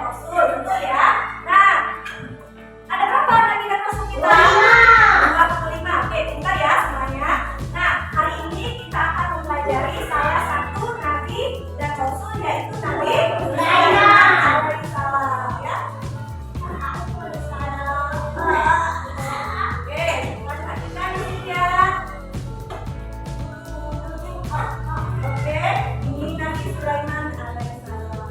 Rasul, betul ya? Nah, ada berapa Nabi dan Rasul kita? 25. Oke, pintar ya semuanya. Nah, hari ini kita akan mempelajari salah satu Nabi dan Rasul, yaitu Nabi Sulaiman alaihissalam ya. Oke, perhatikan di sini ya. Oke, ini Nabi Sulaiman alaihissalam.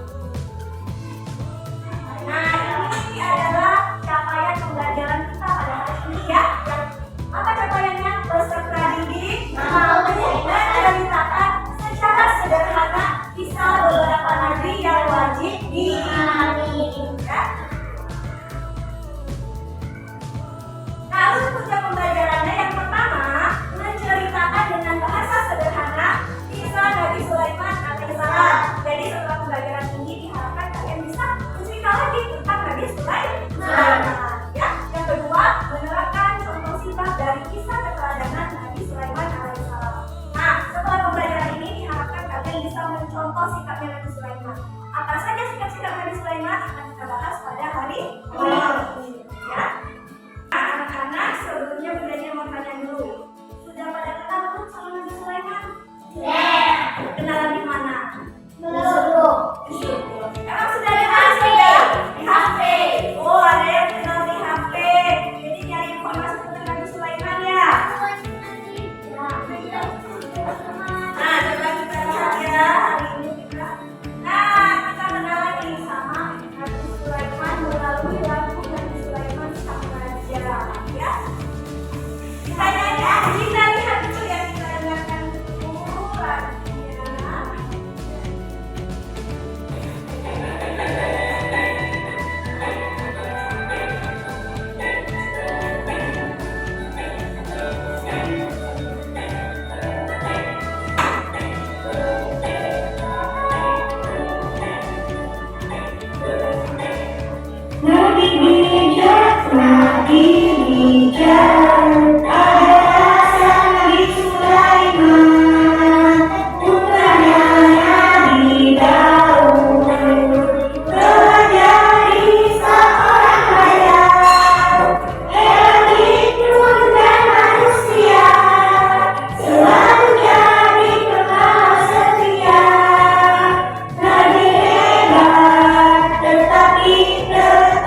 Nah, ini adalah capaian pembelajaran kita pada hari ini ya. Apa capaiannya? Peserta didik dan menceritakan secara sederhana kisah beberapa nabi yang wajib diimani. Ya. Nah, untuk pembelajarannya yang pertama, menceritakan dengan bahasa sederhana kisah Nabi Sulaiman alaihissalam. Jadi setelah pembelajaran ini diharapkan kalian bisa bercerita lagi tentang Nabi Sulaiman. Ya. Yang kedua, menerapkan contoh sifat dari kisah keteladanan Nabi Sulaiman alaihissalam. Nah, setelah pembelajaran ini diharapkan kalian bisa mencontoh sikapnya Nabi Sulaiman. Apa saja sikap-sikap Nabi Sulaiman akan kita bahas pada hari ini. Ya. Anak-anak, sebelumnya Bundanya mau tanya dulu. Sudah pada kenal belum sama Nabi Sulaiman? Kenalan di mana? Emang sudah ada di HP? Oh, ada yang kenal di HP. Jadi nyari informasi tentang Nabi Sulaiman ya? Nah, coba kita lihat ya hari ini kita. Nah, kita kenal lagi sama Nabi Sulaiman melalui lagu Nabi Sulaiman sang raja ya. Kita lihat dulu ya, kita dengarkan dulu lagunya. Nabi bijak, Nabi bijak, adalah sang Nabi Sulaiman, putranya Nabi Daud, telah jadi seorang raja, heran hidup dan manusia, selalu jadi pengawal setia, Nabi hebat tetapi tertaat.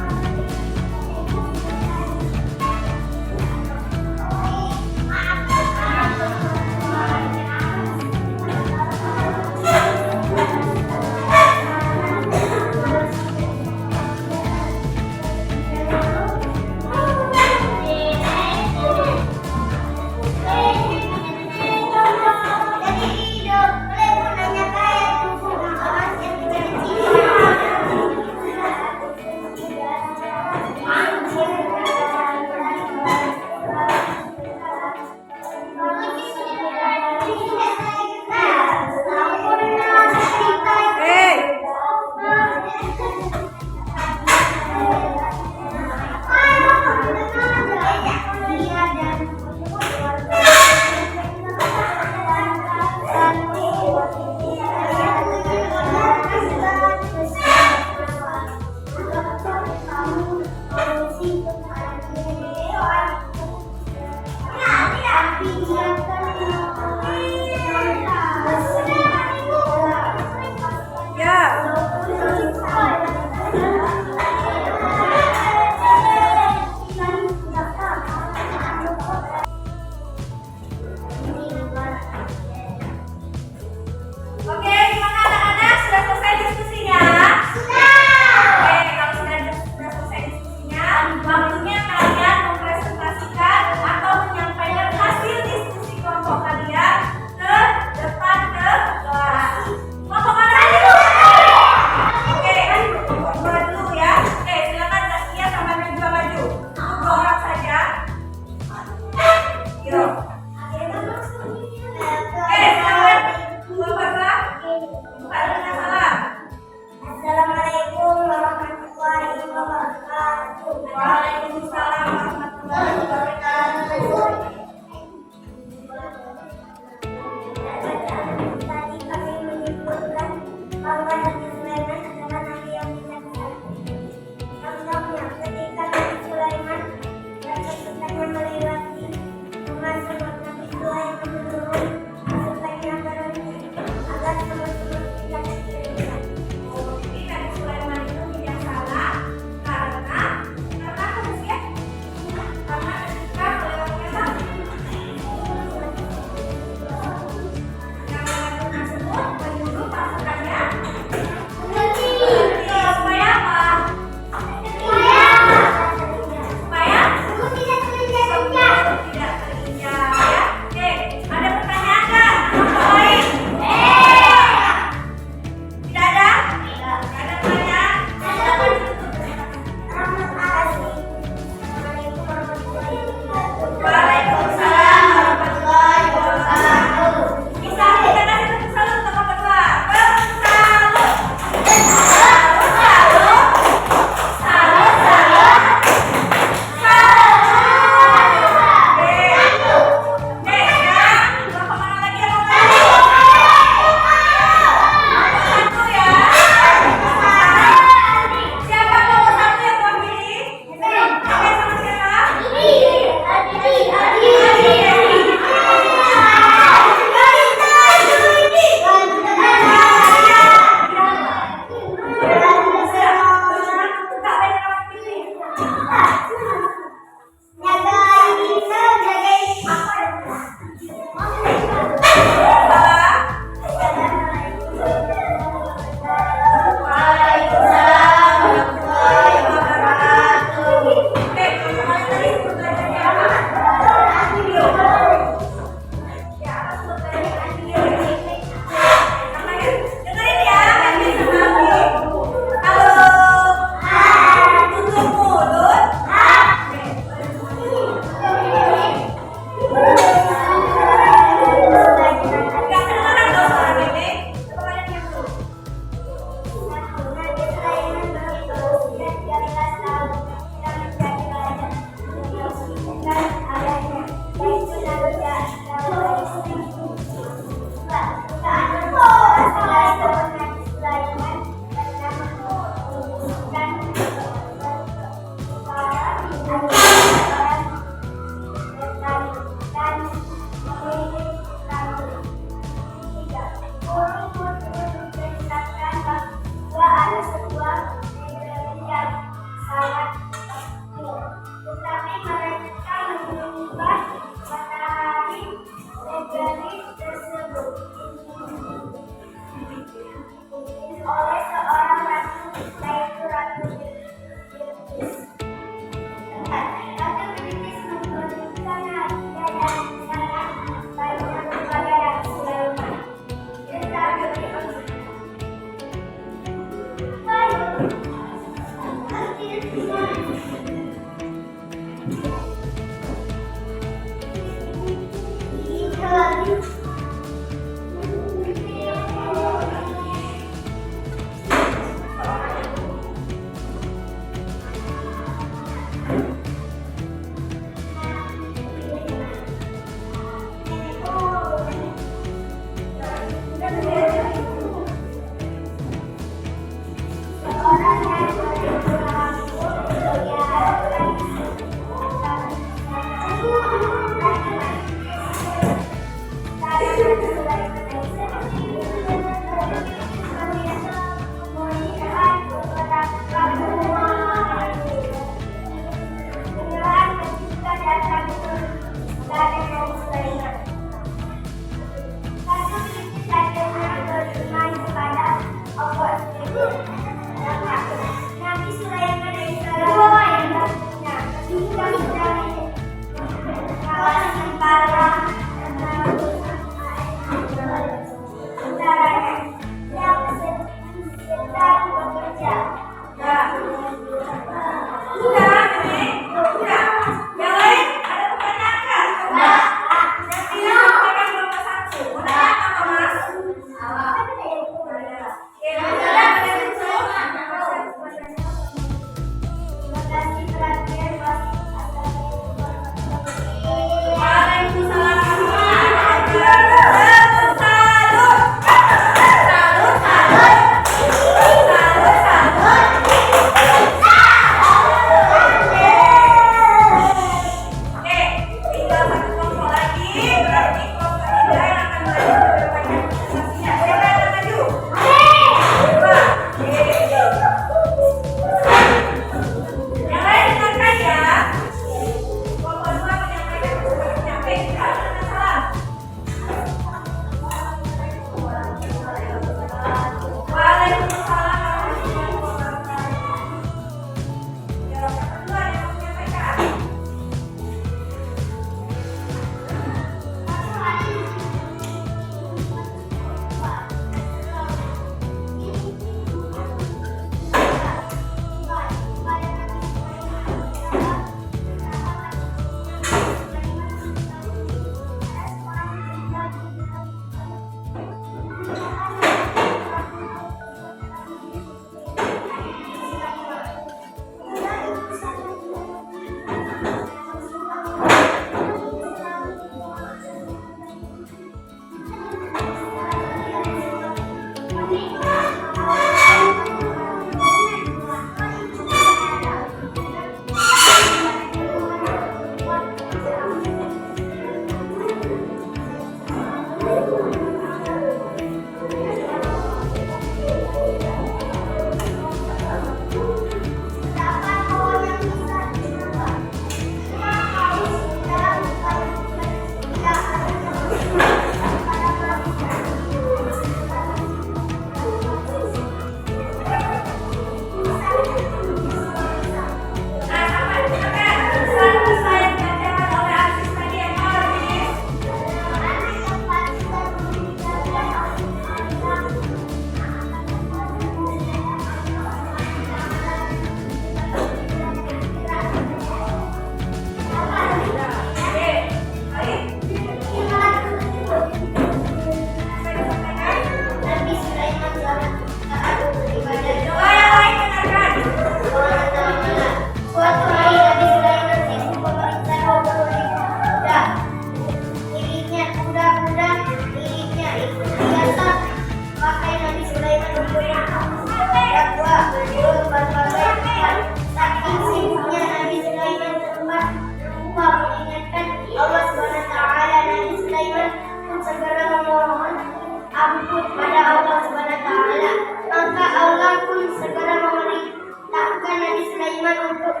Sulaiman untuk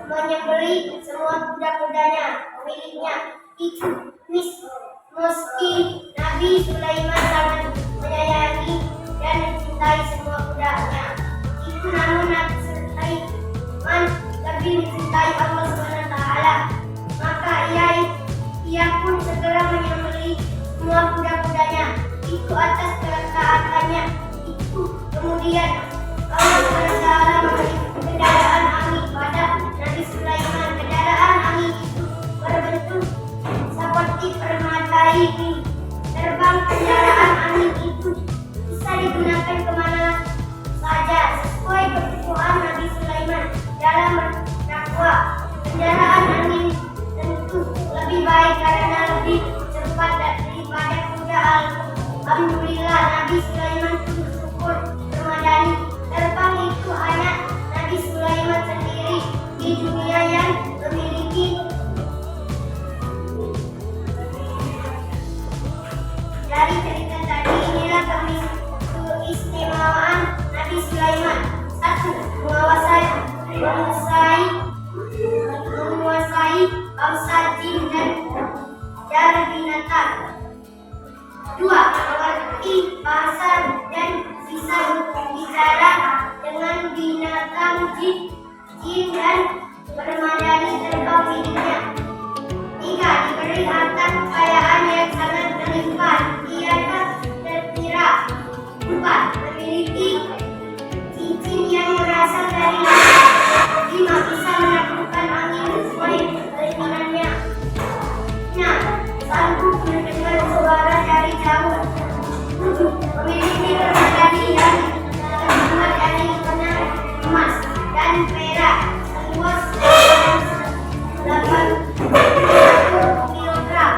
menyembelih semua kuda-kudanya miliknya. Itu meski Nabi Sulaiman sangat menyayangi dan mencintai semua kudanya. Itu namun Nabi Sulaiman lebih mencintai Allah SWT. Maka ia pun segera menyembelih semua kuda-kudanya. Itu atas ketaatannya. Itu kemudian Allah SWT memberi kendaraan angin pada Nabi Sulaiman. Kendaraan angin itu berbentuk seperti permata ini. Terbang kendaraan angin itu bisa digunakan kemana saja sesuai kebutuhan Nabi Sulaiman dalam berdakwah. Kendaraan angin tentu lebih baik karena lebih cepat daripada kuda. Alhamdulillah Nabi Sulaiman bersyukur bermadani. Terbang itu hanya Nabi Sulaiman sendiri di dunia yang memiliki. Dari cerita tadi inilah keistimewaan Nabi Sulaiman. 1. Menguasai bangsa jin dan binatang. 2. Mengerti bahasa dan bisa berbicara dengan binatang jin dan bermadani terbang miliknya. 3. Diberi harta kekayaan yang sangat berlimpah. Ia tak terkira. 4. Memiliki cincin yang berasal dari langit. 5. Bisa menaklukkan angin sesuai keinginannya. 6. Sanggup mendengar suara dari jauh. 7. Memiliki permadani yang terbuat dari benang emas dan perak seluas 8 kilogram.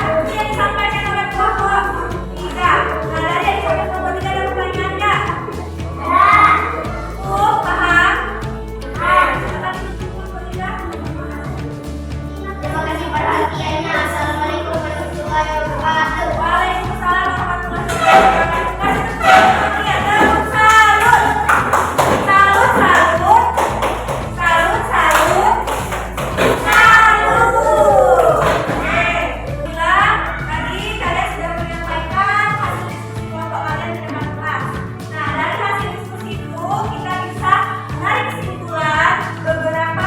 Kemudian yang disampaikan oleh kelompok 3. Nah, dari yang disampaikan kelompok 3 ada pertanyaannya? Paham? Silakan kelompok 3. Terima kasih perhatiannya. Assalamualaikum warahmatullahi wabarakatuh. Waalaikumsalam warahmatullahi wabarakatuh. Iya, salut. Tadi kalian sudah menyampaikan hasil diskusi kelompok kalian di depan kelas. Nah, dari hasil diskusi itu kita bisa menarik kesimpulan beberapa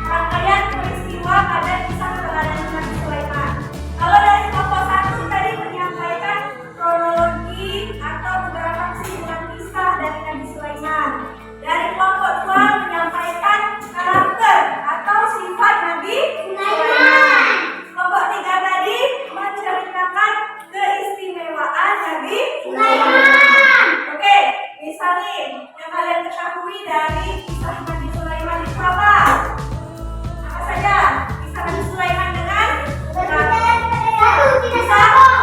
rangkaian peristiwa pada kisah keteladanan Nabi Sulaiman. Kalau dari kelompok 1 tadi menyampaikan kronologi atau beberapa kesimpulan kisah dari Nabi Sulaiman. Dari kelompok 2 menyampaikan karakter atau sifat Nabi Sulaiman. Kelompok 3 tadi menceritakan keistimewaan Nabi Sulaiman. Oke, misalnya yang kalian ketahui dari kisah Nabi Sulaiman itu apa? Apa saja? Kisah Nabi Sulaiman dengan Satu, tidak bisa sama.